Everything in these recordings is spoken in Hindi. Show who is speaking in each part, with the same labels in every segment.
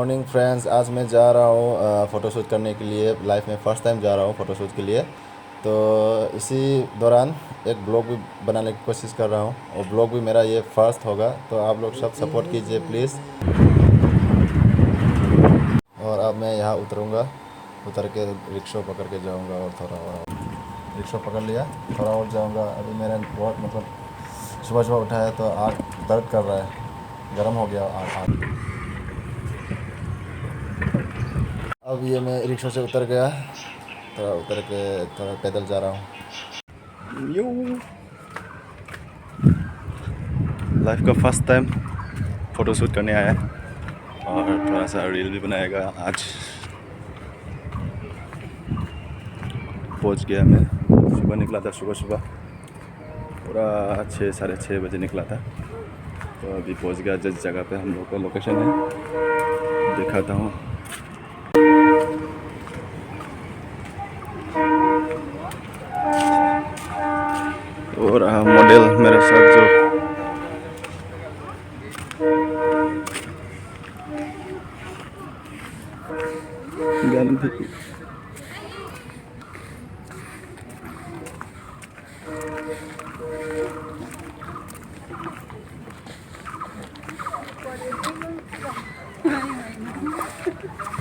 Speaker 1: मॉर्निंग फ्रेंड्स, आज मैं जा रहा हूँ फ़ोटोशूट करने के लिए। लाइफ में फ़र्स्ट टाइम जा रहा हूँ फ़ोटोशूट के लिए। तो इसी दौरान एक ब्लॉग भी बनाने की कोशिश कर रहा हूँ और ब्लॉग भी मेरा ये फर्स्ट होगा। तो आप लोग सब सपोर्ट कीजिए प्लीज़। और अब मैं यहाँ उतरूँगा, उतर के रिक्शा पकड़ के जाऊँगा और थोड़ा और रिक्शा पकड़ लिया, थोड़ा और जाऊँगा। अभी मैंने बहुत सुबह सुबह उठा है तो आँख दर्द कर रहा है, गर्म हो गया आँख। अब ये मैं रिक्शा से उतर गया, थोड़ा उतर के थोड़ा पैदल जा रहा हूँ। लाइफ का फर्स्ट टाइम फ़ोटोशूट करने आया और थोड़ा सा रील भी बनाएगा आज। पहुँच गया मैं, सुबह निकला था, सुबह पूरा 6 साढ़े 6 बजे निकला था। तो अभी पहुँच गया जिस जगह पे हम लोग का लोकेशन है, दिखाता हूँ। और मॉडल मेरे साथ जो गारंटी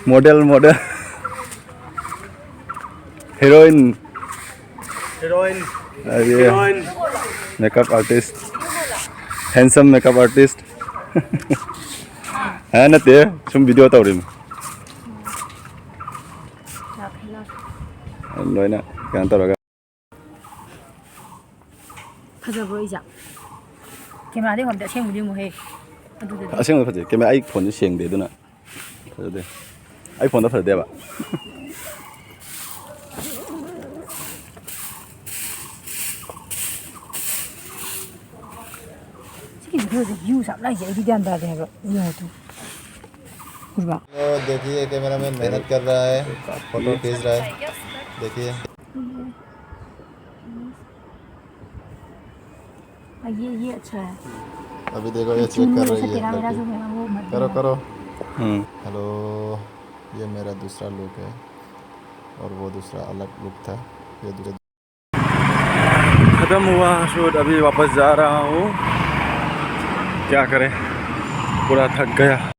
Speaker 1: मॉडल हीरोइन ये makeup artist, handsome makeup artist है ना। ते सुम वीडियो तौरी लोइना क्या तौरगा
Speaker 2: फजबो इजा कैमरा दे हमदा सेंग मुदि मोहे
Speaker 1: असेंग फजे कैमरा आई फोन सेंग दे दुना फजे आई फोन दा फजे देबा
Speaker 2: व्यू सब लाइक एडी ध्यान दा देगा ये तो कुरबा।
Speaker 1: तो देखिए कैमरा मैन मेहनत कर रहा है, फोटो खींच रहा है, देखिए।
Speaker 2: ये अच्छा है।
Speaker 1: अभी देखो ये चेक कर रही है लड़की। करो। हेलो, ये मेरा दूसरा लुक है और वो दूसरा अलग लुक था। ये दूसरा ख़त्म हुआ शूट, अभी वापस जा रहा हूँ। क्या करें, पूरा थक गया।